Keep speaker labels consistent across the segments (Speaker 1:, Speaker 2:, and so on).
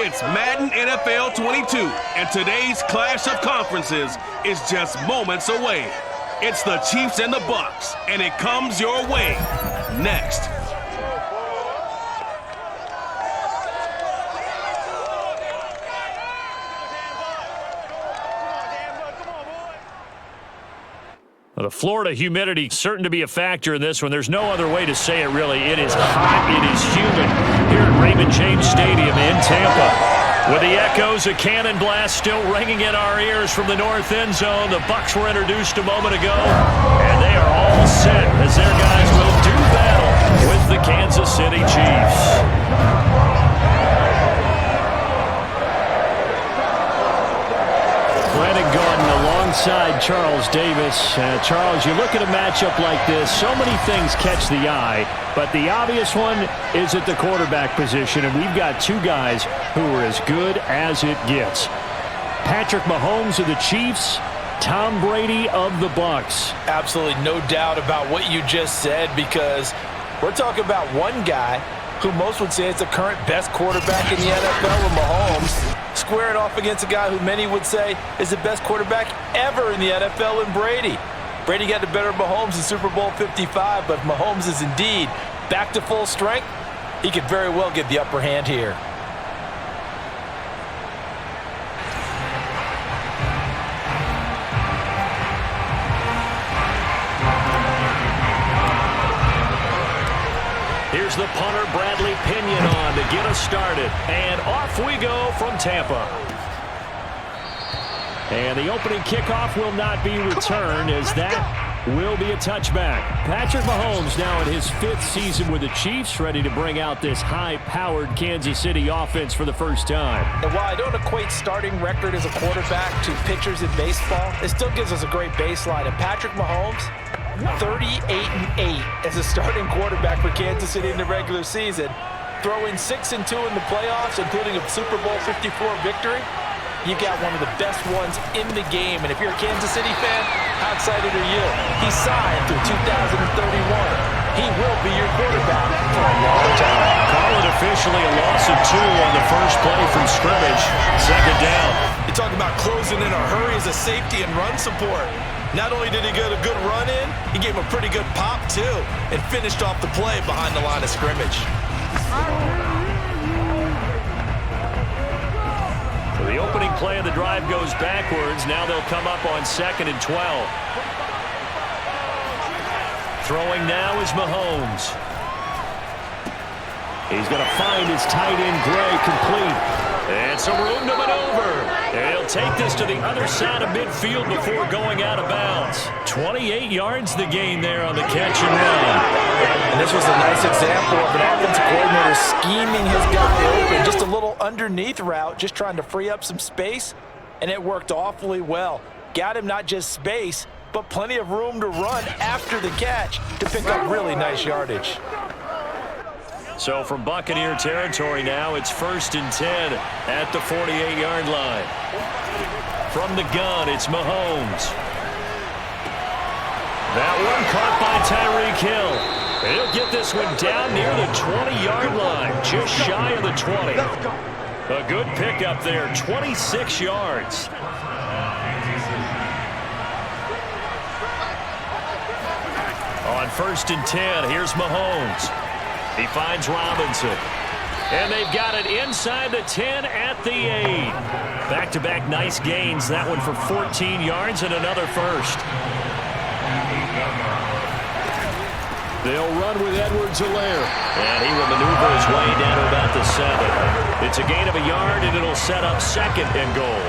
Speaker 1: It's Madden NFL 22, and today's clash of conferences is just moments away. It's the Chiefs and the Bucs, and it comes your way next.
Speaker 2: The Florida humidity certain to be a factor in this one. There's no other way to say it, really. It is hot. It is humid here at Raymond James Stadium in Tampa. With the echoes of cannon blast still ringing in our ears from the north end zone, the Bucs were introduced a moment ago, and they are all set as their guys will do battle with the Kansas City Chiefs. Brandon Gordon alongside Charles Davis. Charles, you look at a matchup like this, so many things catch the eye, but the obvious one is at the quarterback position, and we've got two guys who are as good as it gets. Patrick Mahomes of the Chiefs, Tom Brady of the Bucs.
Speaker 3: Absolutely no doubt about what you just said, because we're talking about one guy who most would say is the current best quarterback in the NFL with Mahomes, squaring off against a guy who many would say is the best quarterback ever in the NFL in Brady. Brady got the better of Mahomes in Super Bowl 55, but Mahomes is indeed back to full strength. He could very well get the upper hand here.
Speaker 2: Here's the punter, Bradley Pinion, on to get us started. And off we go from Tampa. And the opening kickoff will not be returned, as that will be a touchback. Patrick Mahomes now in his 5th season with the Chiefs, ready to bring out this high-powered Kansas City offense for the first time.
Speaker 3: And while I don't equate starting record as a quarterback to pitchers in baseball, it still gives us a great baseline. And Patrick Mahomes, 38-8 as a starting quarterback for Kansas City in the regular season, throwing 6-2 in the playoffs, including a Super Bowl 54 victory. You got one of the best ones in the game, and if you're a Kansas City fan, how excited are you? He signed through 2031. He will be your quarterback for a long time.
Speaker 2: Call it officially a loss of 2 on the first play from scrimmage. Second down.
Speaker 3: You talk about closing in a hurry as a safety and run support. Not only did he get a good run in, he gave him a pretty good pop, too, and finished off the play behind the line of scrimmage.
Speaker 2: So the opening play of the drive goes backwards. Now they'll come up on 2nd and 12. Throwing now is Mahomes. He's going to find his tight end, Gray, complete. And some room to maneuver. And he'll take this to the other side of midfield before going out of bounds. 28 yards the gain there on the catch and run.
Speaker 3: And this was a nice example of an offensive coordinator scheming his guy open. Just a little underneath route, just trying to free up some space, and it worked awfully well. Got him not just space, but plenty of room to run after the catch to pick up really nice yardage.
Speaker 2: So from Buccaneer territory now, it's 1st and 10 at the 48-yard line. From the gun, it's Mahomes. That one caught by Tyreek Hill. He'll get this one down near the 20-yard line, just shy of the 20. A good pickup there, 26 yards. On 1st and 10, here's Mahomes. He finds Robinson. And they've got it inside the 10 at the 8. Back-to-back nice gains. That one for 14 yards and another first. They'll run with Edwards-Helaire. And he will maneuver his way down to about the 7. It's a gain of a yard, and it'll set up 2nd and goal.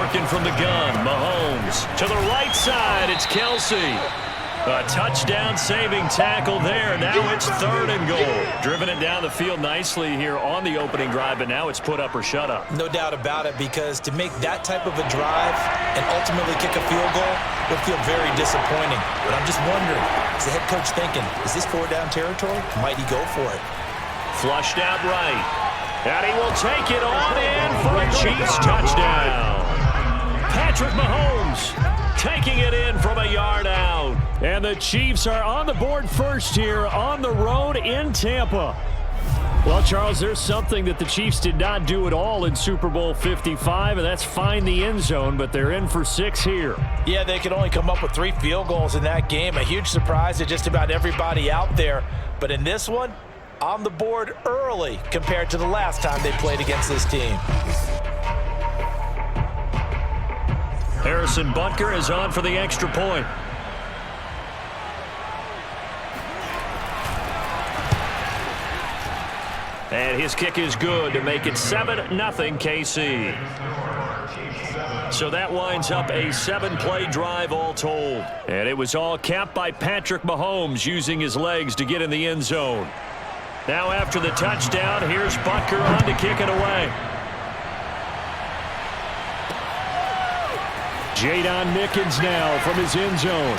Speaker 2: Working from the gun, Mahomes. To the right side, it's Kelsey. A touchdown-saving tackle there. Now it's 3rd and goal. Driven it down the field nicely here on the opening drive, but now it's put up or shut up.
Speaker 3: No doubt about it, because to make that type of a drive and ultimately kick a field goal would feel very disappointing. But I'm just wondering, is the head coach thinking, is this 4-down territory? Might he go for it?
Speaker 2: Flushed out right. And he will take it on in for a Chiefs touchdown. Patrick Patrick Mahomes taking it in from a yard out. And the Chiefs are on the board first here on the road in Tampa. Well, Charles, there's something that the Chiefs did not do at all in Super Bowl 55, and that's find the end zone, but they're in for 6 here.
Speaker 3: Yeah, they could only come up with 3 field goals in that game. A huge surprise to just about everybody out there. But in this one, on the board early compared to the last time they played against this team.
Speaker 2: Harrison Butker is on for the extra point. And his kick is good to make it 7-0 KC. So that winds up a 7-play drive all told. And it was all capped by Patrick Mahomes using his legs to get in the end zone. Now after the touchdown, here's Butker on to kick it away. Jadon Mickens now from his end zone.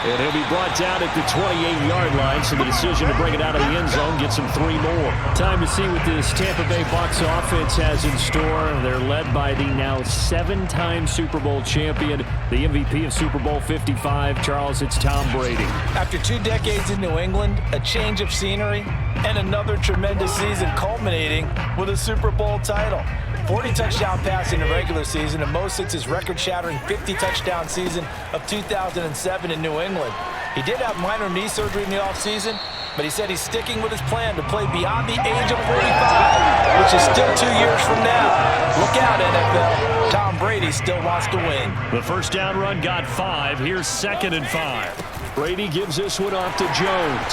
Speaker 2: And he'll be brought down at the 28-yard line, so the decision to bring it out of the end zone gets him 3 more. Time to see what this Tampa Bay Bucs offense has in store. They're led by the now 7-time Super Bowl champion, the MVP of Super Bowl 55. Charles, it's Tom Brady.
Speaker 3: After 2 decades in New England, a change of scenery, and another tremendous season culminating with a Super Bowl title. 40 touchdown pass in the regular season, and most since his record-shattering 50 touchdown season of 2007 in New England. He did have minor knee surgery in the offseason, but he said he's sticking with his plan to play beyond the age of 45, which is still 2 years from now. Look out, NFL. Tom Brady still wants to win.
Speaker 2: The first down run got 5. Here's 2nd and 5. Brady gives this one off to Jones.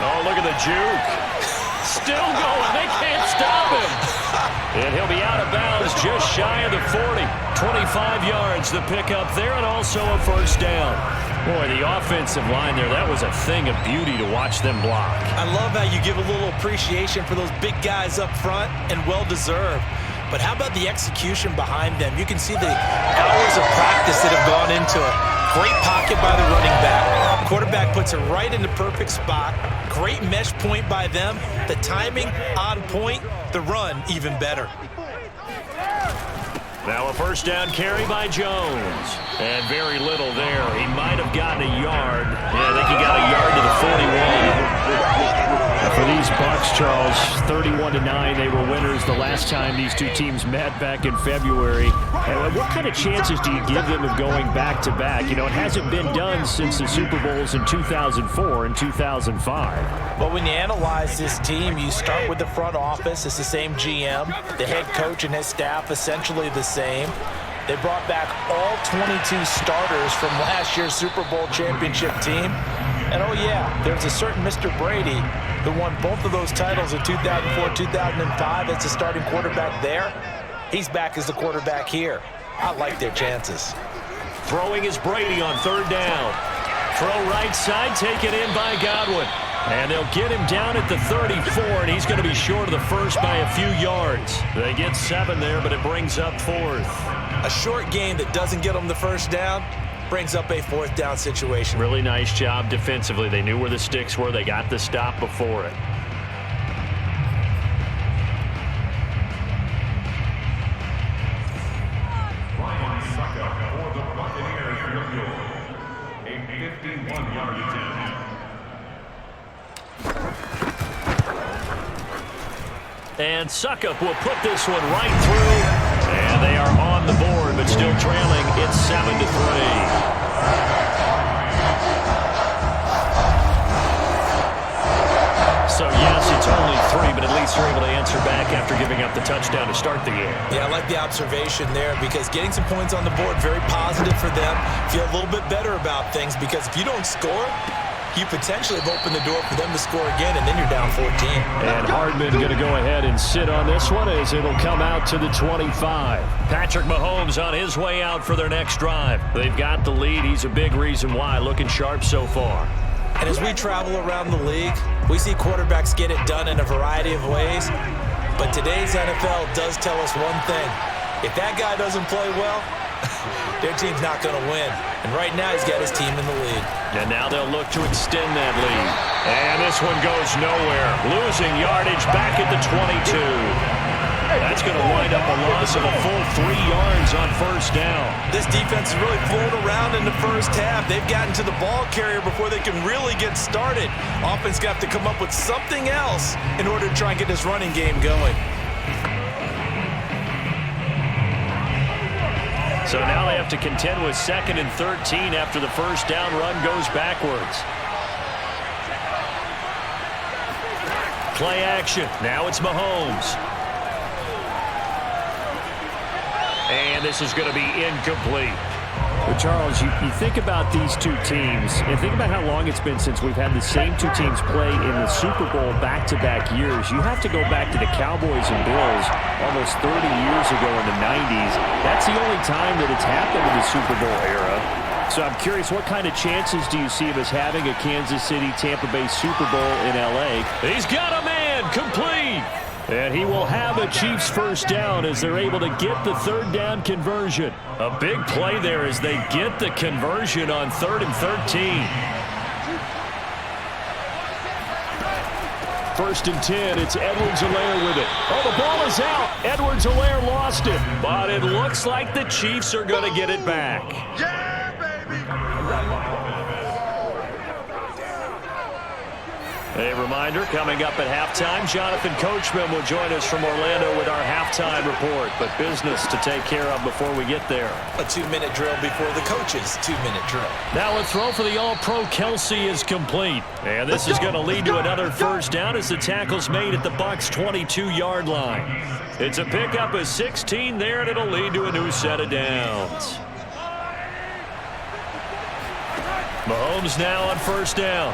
Speaker 2: Oh, look at the juke. Still going. They can't stop him. And he'll be out of bounds just shy of the 40. 25 yards the pickup there, and also a first down. Boy, the offensive line there, that was a thing of beauty to watch them block.
Speaker 3: I love how you give a little appreciation for those big guys up front, and well-deserved. But how about the execution behind them? You can see the hours of practice that have gone into it. Great pocket by the running back. Quarterback puts it right in the perfect spot. Great mesh point by them. The timing on point. The run even better.
Speaker 2: Now a first down carry by Jones. And very little there. He might have gotten a yard. Yeah, I think he got a yard to the 41. For these Bucs, Charles, 31-9, they were winners the last time these two teams met back in February. And what kind of chances do you give them of going back-to-back? You know, it hasn't been done since the Super Bowls in 2004 and 2005.
Speaker 3: But when you analyze this team, you start with the front office. It's the same GM. The head coach and his staff essentially the same. They brought back all 22 starters from last year's Super Bowl championship team. And oh yeah, there's a certain Mr. Brady who won both of those titles in 2004, 2005 as the starting quarterback there. He's back as the quarterback here. I like their chances.
Speaker 2: Throwing is Brady on 3rd down. Throw right side, taken in by Godwin. And they'll get him down at the 34, and he's going to be short of the first by a few yards. They get 7 there, but it brings up 4th.
Speaker 3: A short game that doesn't get them the first down brings up a 4th down situation.
Speaker 2: Really nice job defensively. They knew where the sticks were. They got the stop before it.
Speaker 4: For the Buccaneers field goal, a 51-yard attempt.
Speaker 2: And Suckup will put this one right through. And they are on the board, but still trailing. It's 7-3. So, yes, it's only 3, but at least they're able to answer back after giving up the touchdown to start the game.
Speaker 3: Yeah, I like the observation there because getting some points on the board, very positive for them. Feel a little bit better about things because if you don't score, you potentially have opened the door for them to score again, and then you're down 14.
Speaker 2: And Hardman going to go ahead and sit on this one as it'll come out to the 25. Patrick Mahomes on his way out for their next drive. They've got the lead. He's a big reason why. Looking sharp so far.
Speaker 3: And as we travel around the league, we see quarterbacks get it done in a variety of ways. But today's NFL does tell us one thing. If that guy doesn't play well, their team's not going to win. And right now, he's got his team in the lead.
Speaker 2: And now they'll look to extend that lead. And this one goes nowhere. Losing yardage back at the 22. That's going to wind up a loss of a full 3 yards on first down.
Speaker 3: This defense is really flown around in the first half. They've gotten to the ball carrier before they can really get started. Offense got to come up with something else in order to try and get this running game going.
Speaker 2: So now they have to contend with 2nd and 13 after the first down run goes backwards. Play action. Now it's Mahomes. And this is going to be incomplete.
Speaker 5: Well, Charles, you think about these two teams, and think about how long it's been since we've had the same two teams play in the Super Bowl back-to-back years. You have to go back to the Cowboys and Bills almost 30 years ago in the 90s. That's the only time that it's happened in the Super Bowl era. So I'm curious, what kind of chances do you see of us having a Kansas City-Tampa Bay Super Bowl in L.A.?
Speaker 2: He's got a man, complete. And he will have a Chiefs first down as they're able to get the 3rd down conversion. A big play there as they get the conversion on 3rd and 13. 1st and 10, it's Edwards-Helaire with it. Oh, the ball is out. Edwards-Helaire lost it. But it looks like the Chiefs are going to get it back.
Speaker 4: Yeah, baby!
Speaker 2: A reminder, coming up at halftime, Jonathan Coachman will join us from Orlando with our halftime report. But business to take care of before we get there.
Speaker 3: A 2-minute drill before the coach's 2-minute drill.
Speaker 2: Now a throw for the All-Pro Kelsey is complete. And this is going to lead to another first down as the tackle's made at the Bucs' 22-yard line. It's a pickup of 16 there, and it'll lead to a new set of downs. Mahomes now on first down.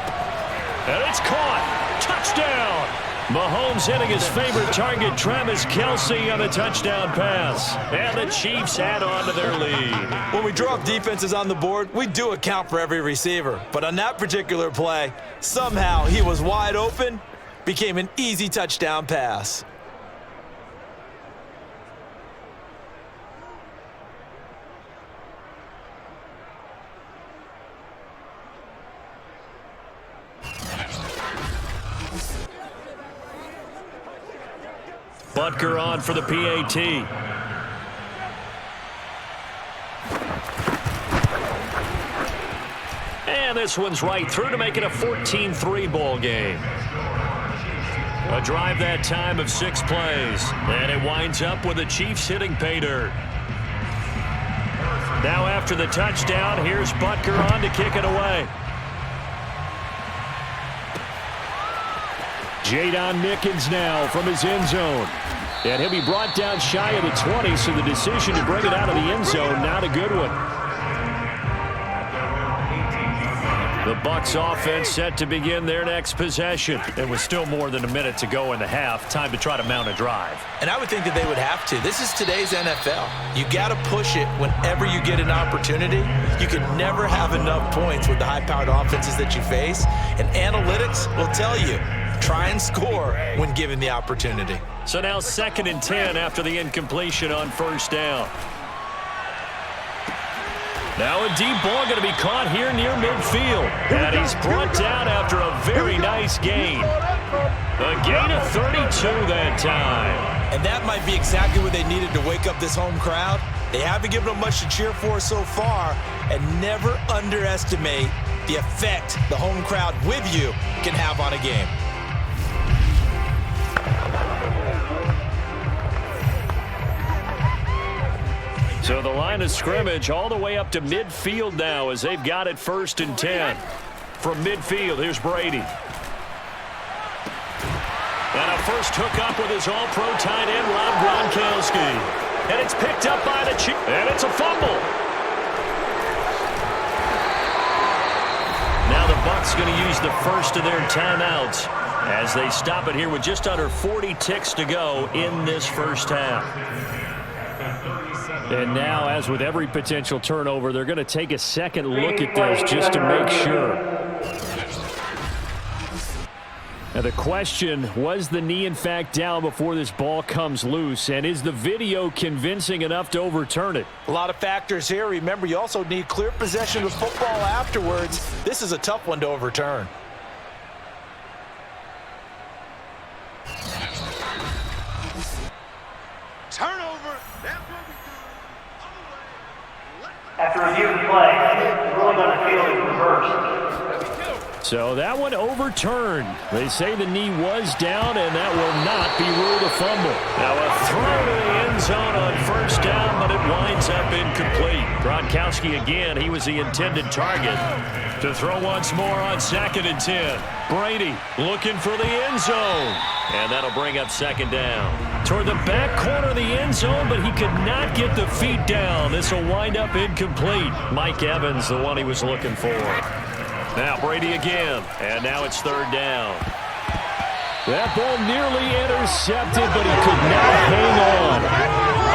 Speaker 2: And it's caught. Touchdown. Mahomes hitting his favorite target, Travis Kelce, on a touchdown pass. And the Chiefs add on to their lead.
Speaker 3: When we draw up defenses on the board, we do account for every receiver. But on that particular play, somehow he was wide open, became an easy touchdown pass.
Speaker 2: Butker on for the PAT. And this one's right through to make it a 14-3 ball game. A drive that time of 6 plays. And it winds up with the Chiefs hitting pay dirt. Now after the touchdown, here's Butker on to kick it away. Jadon Mickens now from his end zone. And he'll be brought down shy of the 20, so the decision to bring it out of the end zone, not a good one. The Bucs offense set to begin their next possession. There was still more than a minute to go in the half. Time to try to mount a drive.
Speaker 3: And I would think that they would have to. This is today's NFL. You got to push it whenever you get an opportunity. You can never have enough points with the high-powered offenses that you face. And analytics will tell you, try and score when given the opportunity.
Speaker 2: So now 2nd and 10 after the incompletion on first down. Now a deep ball going to be caught here near midfield. And he's brought down after a very nice gain. A gain of 32 that time.
Speaker 3: And that might be exactly what they needed to wake up this home crowd. They haven't given them much to cheer for so far. And never underestimate the effect the home crowd with you can have on a game.
Speaker 2: So the line of scrimmage all the way up to midfield now as they've got it 1st and 10. From midfield, here's Brady. And a first hookup with his all-pro tight end, Rob Gronkowski. And it's picked up by the Chiefs. And it's a fumble. Now the Bucs going to use the first of their timeouts as they stop it here with just under 40 ticks to go in this first half.
Speaker 5: And now, as with every potential turnover, they're going to take a second look at this just to make sure. Now the question, was the knee in fact down before this ball comes loose? And is the video convincing enough to overturn it?
Speaker 3: A lot of factors here. Remember, you also need clear possession of football afterwards. This is a tough one to overturn.
Speaker 4: Turnover. That's what we do.
Speaker 6: After reviewing play, the ruling on the field is reversed.
Speaker 5: So that one overturned. They say the knee was down, and that will not be ruled a fumble.
Speaker 2: Now a throw to the end zone on first down, but it winds up incomplete. Gronkowski again, he was the intended target. To throw once more on 2nd and 10. Brady looking for the end zone. And that'll bring up 2nd down. Toward the back corner of the end zone, but he could not get the feet down. This will wind up incomplete. Mike Evans, the one he was looking for. Now Brady again, and now it's 3rd down.
Speaker 5: That ball nearly intercepted, but he could not hang on.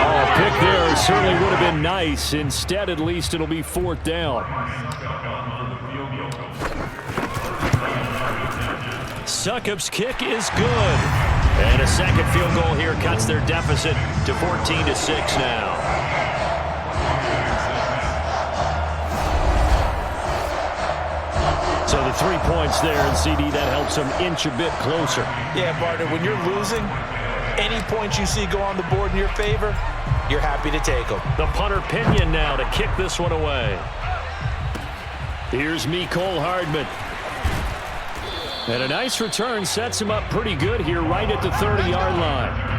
Speaker 5: Oh, a pick there certainly would have been nice. Instead, at least, it'll be 4th down.
Speaker 2: Succop's kick is good. And a second field goal here cuts their deficit to 14-6 now.
Speaker 5: So the 3 points there, and CD, that helps them inch a bit closer.
Speaker 3: Yeah, partner, when you're losing, any points you see go on the board in your favor, you're happy to take them.
Speaker 2: The punter Pinion now to kick this one away.
Speaker 5: Here's Mecole Hardman. And a nice return sets him up pretty good here right at the 30-yard line.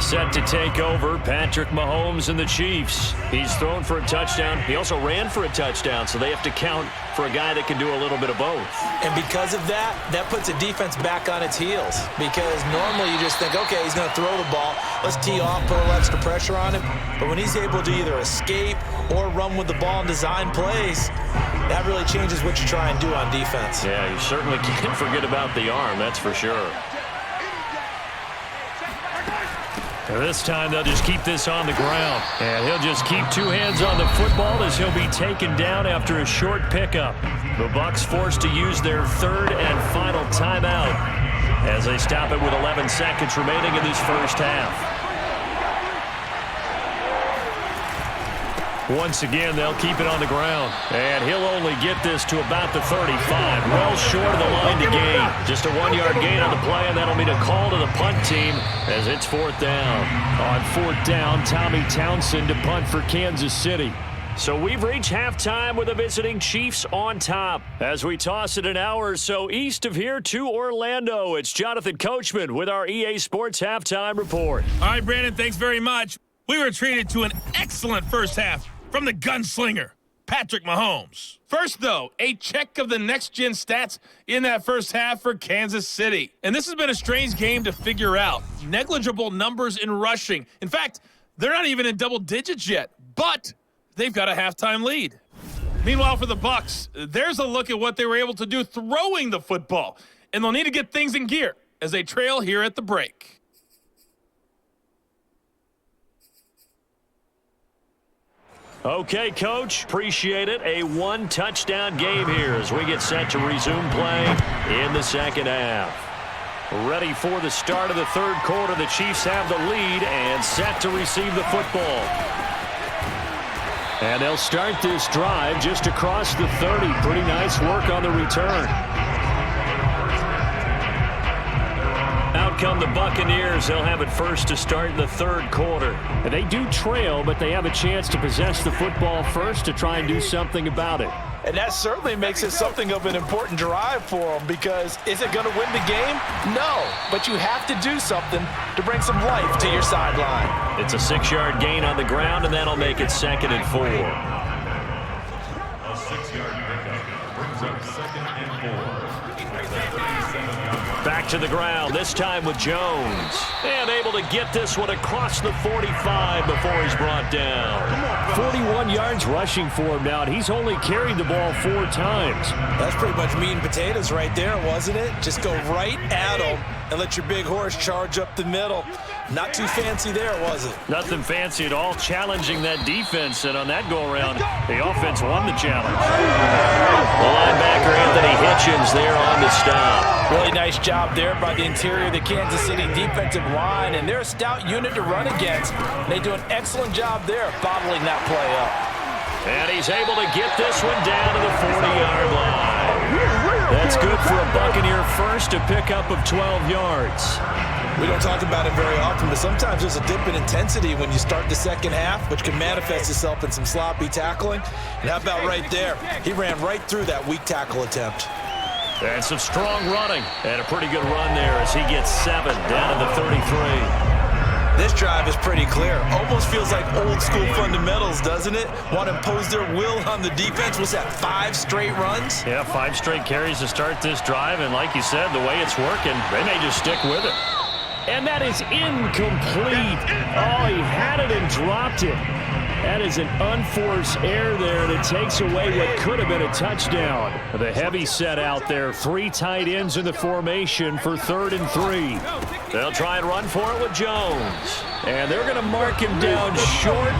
Speaker 2: Set to take over, Patrick Mahomes and the Chiefs. He's thrown for a touchdown. He also ran for a touchdown, so they have to count for a guy that can do a little bit of both.
Speaker 3: And because of that, that puts a defense back on its heels. Because normally you just think, okay, he's going to throw the ball. Let's tee off, put a little extra pressure on him. But when he's able to either escape or run with the ball and design plays, that really changes what you try and do on defense.
Speaker 2: Yeah, you certainly can't forget about the arm, that's for sure. This time they'll just keep this on the ground. And he'll just keep 2 hands on the football as he'll be taken down after a short pickup. The Bucs forced to use their 3rd and final timeout as they stop it with 11 seconds remaining in this first half. Once again, they'll keep it on the ground. And he'll only get this to about the 35. Well short of the line to gain. Just a 1-yard gain on the play, and that'll mean a call to the punt team as it's 4th down.
Speaker 5: On 4th down, Tommy Townsend to punt for Kansas City.
Speaker 2: So we've reached halftime with the visiting Chiefs on top. As we toss it an hour or so east of here to Orlando, it's Jonathan Coachman with our EA Sports Halftime Report.
Speaker 1: All right, Brandon, thanks very much. We were treated to an excellent first half from the gunslinger, Patrick Mahomes. First, though, a check of the next-gen stats in that first half for Kansas City. And this has been a strange game to figure out. Negligible numbers in rushing. In fact, they're not even in double digits yet, but they've got a halftime lead. Meanwhile, for the Bucs, there's a look at what they were able to do throwing the football. And they'll need to get things in gear as they trail here at the break.
Speaker 2: Okay, Coach, appreciate it. A 1-touchdown game here as we get set to resume play in the second half. Ready for the start of the 3rd quarter. The Chiefs have the lead and set to receive the football.
Speaker 5: And they'll start this drive just across the 30. Pretty nice work on the return.
Speaker 2: Out come the Buccaneers. They'll have it first to start the 3rd quarter.
Speaker 5: And they do trail, but they have a chance to possess the football first to try and do something about it.
Speaker 3: And that certainly makes it something of an important drive for them, because is it going to win the game? No, but you have to do something to bring some life to your sideline.
Speaker 2: It's a 6-yard gain on the ground, and that'll make it 2nd and 4.
Speaker 4: A 6-yard pickup brings up 2nd and 4.
Speaker 2: Back to the ground, this time with Jones. And able to get this one across the 45 before he's brought down.
Speaker 5: 41 yards rushing for him now, and he's only carried the ball 4 times.
Speaker 3: That's pretty much meat and potatoes right there, wasn't it? Just go right at him and let your big horse charge up the middle. Not too fancy there, was it?
Speaker 2: Nothing fancy at all, challenging that defense, and on that go-around, the offense won the challenge. The linebacker, Anthony Hitchens, there on the stop.
Speaker 3: Really nice job there by the interior of the Kansas City defensive line, and they're a stout unit to run against. They do an excellent job there of bottling that play up.
Speaker 2: And he's able to get this one down to the 40-yard line. That's good for a Buccaneer first, a pickup of 12 yards.
Speaker 3: We don't talk about it very often, but sometimes there's a dip in intensity when you start the second half, which can manifest itself in some sloppy tackling. And how about right there? He ran right through that weak tackle attempt.
Speaker 2: And some strong running. And a pretty good run there as he gets 7 down to the 33.
Speaker 3: This drive is pretty clear. Almost feels like old school fundamentals, doesn't it? Want to impose their will on the defense. What's that, 5 straight runs?
Speaker 2: Yeah, 5 straight carries to start this drive. And like you said, the way it's working, they may just stick with it.
Speaker 5: And that is incomplete. Oh, he had it and dropped it. That is an unforced error there, and it takes away what could have been a touchdown. The heavy set out there. 3 tight ends in the formation for 3rd and 3. They'll try and run for it with Jones. And they're going to mark him down short,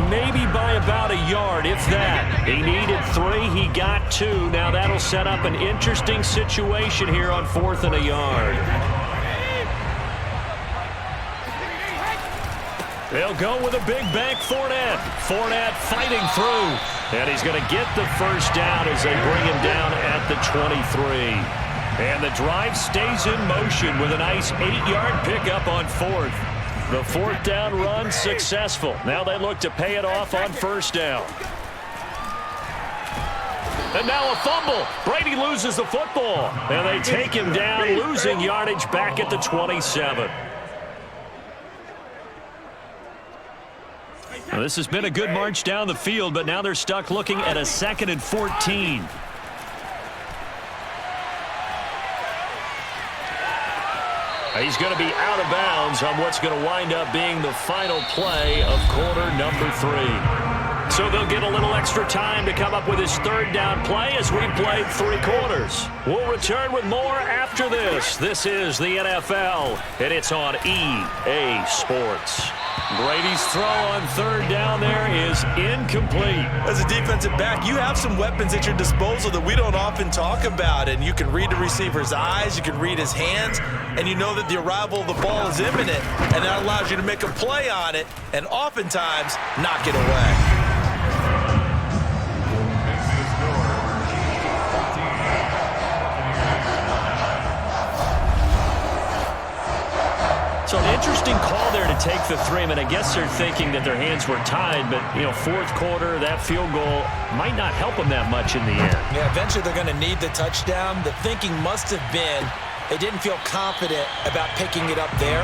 Speaker 5: maybe by about a yard, if that. He needed 3. He got 2. Now that'll set up an interesting situation here on 4th and a yard. They'll go with a big bank Fournette. Fournette fighting through. And he's going to get the first down as they bring him down at the 23. And the drive stays in motion with a nice 8-yard pickup on 4th. The 4th down run successful. Now they look to pay it off on 1st down. And now a fumble. Brady loses the football. And they take him down, losing yardage back at the 27. Well, this has been a good march down the field, but now they're stuck looking at a 2nd and 14. He's going to be out of bounds on what's going to wind up being the final play of quarter number 3. So they'll get a little extra time to come up with his 3rd down play as we've played 3 quarters. We'll return with more after this. This is the NFL, and it's on EA Sports. Brady's throw on 3rd down there is incomplete.
Speaker 3: As a defensive back, you have some weapons at your disposal that we don't often talk about, and you can read the receiver's eyes, you can read his hands, and you know that the arrival of the ball is imminent, and that allows you to make a play on it and oftentimes knock it away.
Speaker 2: So an interesting call there to take the 3. I mean, I guess they're thinking that their hands were tied, but, 4th quarter, that field goal might not help them that much in the end.
Speaker 3: Yeah, eventually they're going to need the touchdown. The thinking must have been they didn't feel confident about picking it up there,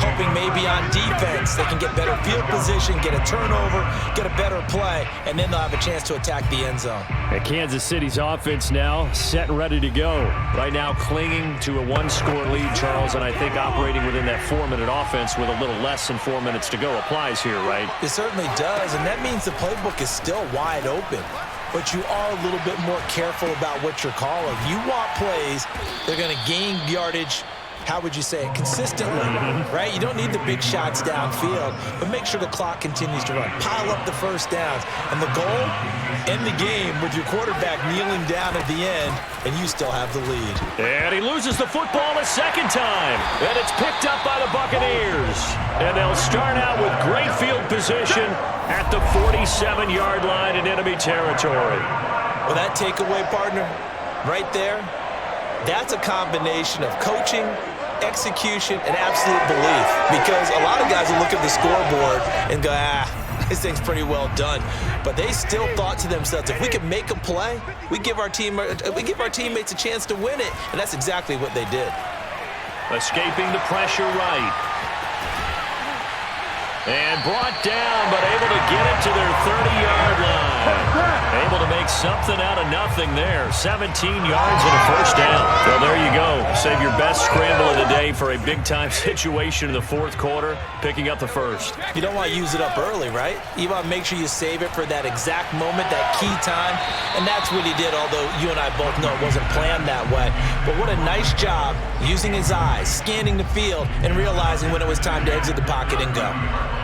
Speaker 3: hoping maybe on defense they can get better field position, get a turnover, get a better play, and then they'll have a chance to attack the end zone.
Speaker 5: And Kansas City's offense now set and ready to go. Right now clinging to a 1-score lead, Charles, and I think operating within that 4-minute offense with a little less than 4 minutes to go applies here, right?
Speaker 3: It certainly does, and that means the playbook is still wide open. But you are a little bit more careful about what you're calling. You want plays, they're going to gain yardage, how would you say it, consistently, right? You don't need the big shots downfield, but make sure the clock continues to run. Pile up the first downs. And the goal, end the game with your quarterback kneeling down at the end, and you still have the lead.
Speaker 2: And he loses the football a 2nd time, and it's picked up by the Buccaneers. And they'll start out with great field position at the 47-yard line in enemy territory.
Speaker 3: Well, that takeaway, partner, right there, that's a combination of coaching, execution, and absolute belief. Because a lot of guys will look at the scoreboard and go, this thing's pretty well done. But they still thought to themselves, if we can make a play, we give our teammates a chance to win it. And that's exactly what they did.
Speaker 2: Escaping the pressure right. And brought down, but able to get it to their 30-yard line. Able to make something out of nothing there. 17 yards and a 1st down. Well, there you go. Save your best scramble of the day for a big-time situation in the 4th quarter, picking up the 1st.
Speaker 3: You don't want to use it up early, right? You want to make sure you save it for that exact moment, that key time. And that's what he did, although you and I both know it wasn't planned that way. But what a nice job using his eyes, scanning the field, and realizing when it was time to exit the pocket and go.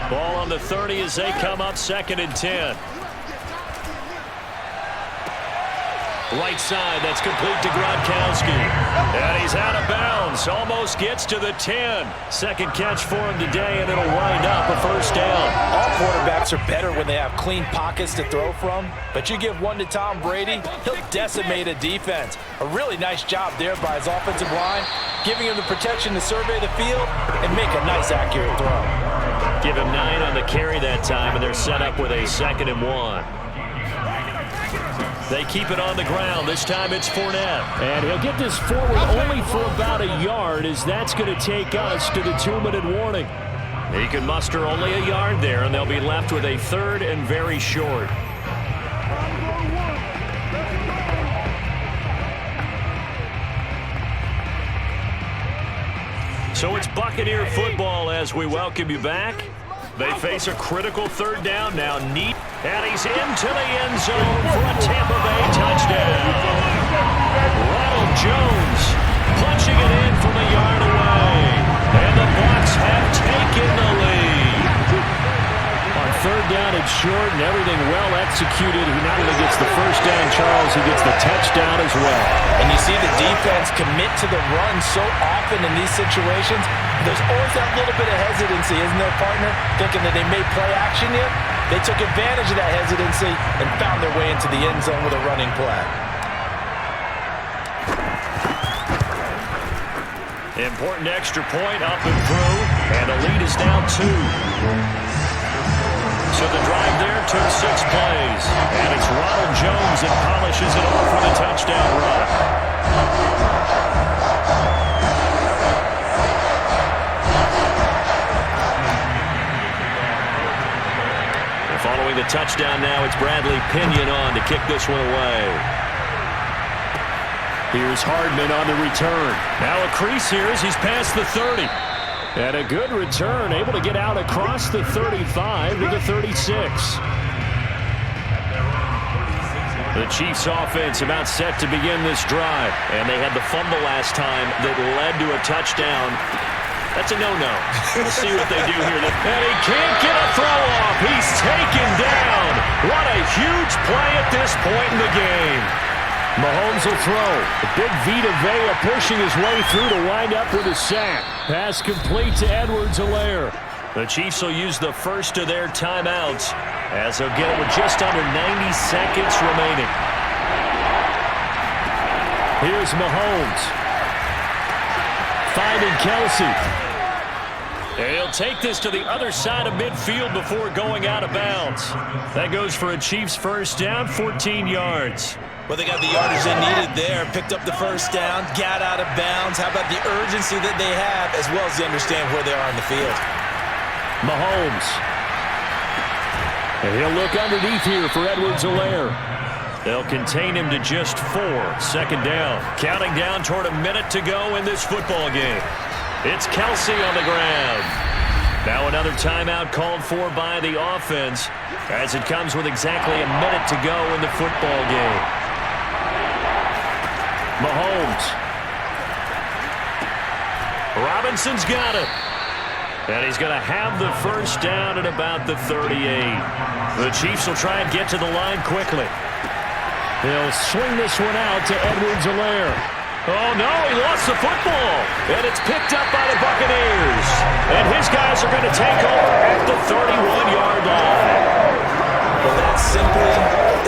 Speaker 2: Ball on the 30 as they come up 2nd and 10. Right side, that's complete to Gronkowski. And he's out of bounds. Almost gets to the 10. Second catch for him today, and it'll wind up a first down.
Speaker 3: All quarterbacks are better when they have clean pockets to throw from, but you give one to Tom Brady, he'll decimate a defense. A really nice job there by his offensive line, giving him the protection to survey the field and make a nice, accurate throw.
Speaker 2: Give him 9 on the carry that time, and they're set up with a 2nd and 1. They keep it on the ground. This time it's Fournette.
Speaker 5: And he'll get this forward only for about a yard, as that's going to take us to the 2-minute warning.
Speaker 2: He can muster only a yard there, and they'll be left with a 3rd and very short. So it's Buccaneer football as we welcome you back. They face a critical 3rd down now. Neat. And he's into the end zone for a Tampa Bay touchdown. Ronald Jones punching it in from a yard away. And the Bucs have taken the lead.
Speaker 5: On 3rd down and short and everything well executed, he not only gets the first down, Charles, he gets the touchdown as well.
Speaker 3: And you see the defense commit to the run so often in these situations. There's always that little bit of hesitancy, isn't there, partner? Thinking that they may play action you. They took advantage of that hesitancy and found their way into the end zone with a running play.
Speaker 2: Important extra point up and through, and the lead is now 2. So the drive there took 6 plays, and it's Ronald Jones that polishes it off for the touchdown run. Following the touchdown now, it's Bradley Pinion on to kick this one away.
Speaker 5: Here's Hardman on the return.
Speaker 2: Now a crease here as he's past the 30.
Speaker 5: And a good return, able to get out across the 35 to the 36.
Speaker 2: The Chiefs offense about set to begin this drive. And they had the fumble last time that led to a touchdown. That's a no-no. We'll see what they do here. And he can't get a throw off. He's taken down. What a huge play at this point in the game.
Speaker 5: Mahomes will throw. The big Vita Vea pushing his way through to wind up with a sack. Pass complete to Edwards-Helaire.
Speaker 2: The Chiefs will use the first of their timeouts as they'll get it with just under 90 seconds remaining.
Speaker 5: Here's Mahomes. Finding Kelsey.
Speaker 2: He'll take this to the other side of midfield before going out of bounds. That goes for a Chiefs first down, 14 yards.
Speaker 3: Well, they got the yardage they needed there, picked up the first down, got out of bounds. How about the urgency that they have, as well as they understand where they are on the field?
Speaker 5: Mahomes. And he'll look underneath here for Edwards-Helaire.
Speaker 2: They'll contain him to just 4. Second down. Counting down toward a minute to go in this football game. It's Kelsey on the ground. Now another timeout called for by the offense as it comes with exactly a minute to go in the football game. Mahomes. Robinson's got it. And he's going to have the first down at about the 38. The Chiefs will try and get to the line quickly.
Speaker 5: They'll swing this one out to Edwards-Helaire.
Speaker 2: Oh, no, he lost the football. And it's picked up by the Buccaneers. And his guys are going to take over at the 31-yard line.
Speaker 3: Well, that simply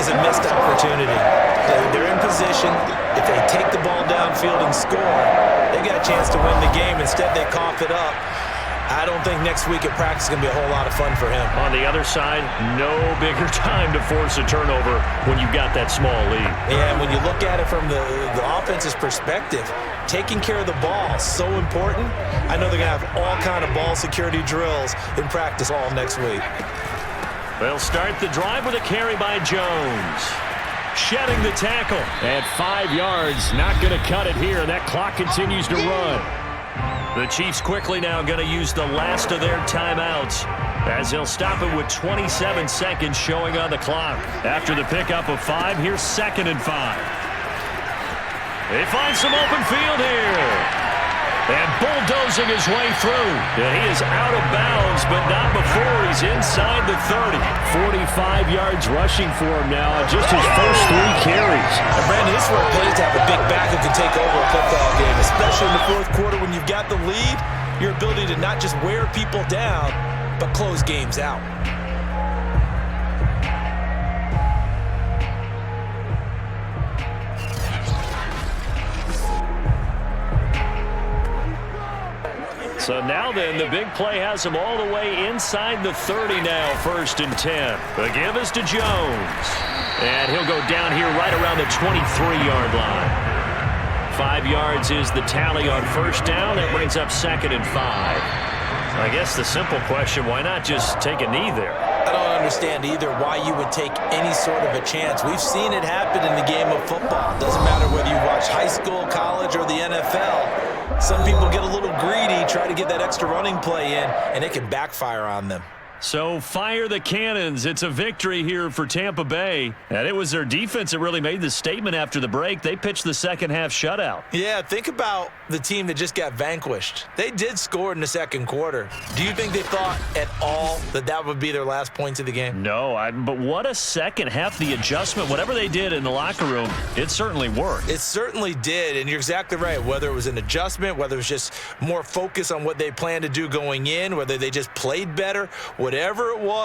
Speaker 3: is a missed opportunity. They're in position. If they take the ball downfield and score, they got a chance to win the game. Instead, they cough it up. I don't think next week at practice is going to be a whole lot of fun for him.
Speaker 2: On the other side, no bigger time to force a turnover when you've got that small lead.
Speaker 3: Yeah, and when you look at it from the offense's perspective, taking care of the ball is so important. I know they're going to have all kind of ball security drills in practice all next week.
Speaker 2: They'll start the drive with a carry by Jones. Shedding the tackle.
Speaker 5: At 5 yards, not going to cut it here. That clock continues to run.
Speaker 2: The Chiefs quickly now going to use the last of their timeouts as they'll stop it with 27 seconds showing on the clock. After the pickup of 5, here's 2nd and 5. They find some open field here. And bulldozing his way through. And he is out of bounds, but not before he's inside the 30.
Speaker 5: 45 yards rushing for him now on just his first 3 carries.
Speaker 3: And Brandon, this is where it pays to have a big back who can take over a football game, especially in the fourth quarter when you've got the lead. Your ability to not just wear people down, but close games out.
Speaker 2: So now then, the big play has him all the way inside the 30 now, 1st and 10. The give is to Jones. And he'll go down here right around the 23-yard line. 5 yards is the tally on 1st down. That brings up 2nd and 5. I guess the simple question, why not just take a knee there?
Speaker 3: I don't understand either why you would take any sort of a chance. We've seen it happen in the game of football. Doesn't matter whether you watch high school, college, or the NFL. Some people get a little greedy, try to get that extra running play in, and it can backfire on them.
Speaker 2: So fire the cannons. It's a victory here for Tampa Bay. And it was their defense that really made the statement after the break. They pitched the second half shutout.
Speaker 3: Yeah, think about the team that just got vanquished. They did score in the second quarter. Do you think they thought at all that that would be their last points of the game?
Speaker 2: No, but what a second half. The adjustment, whatever they did in the locker room, it certainly worked.
Speaker 3: It certainly did, and you're exactly right. Whether it was an adjustment, whether it was just more focus on what they planned to do going in, whether they just played better, whatever it was.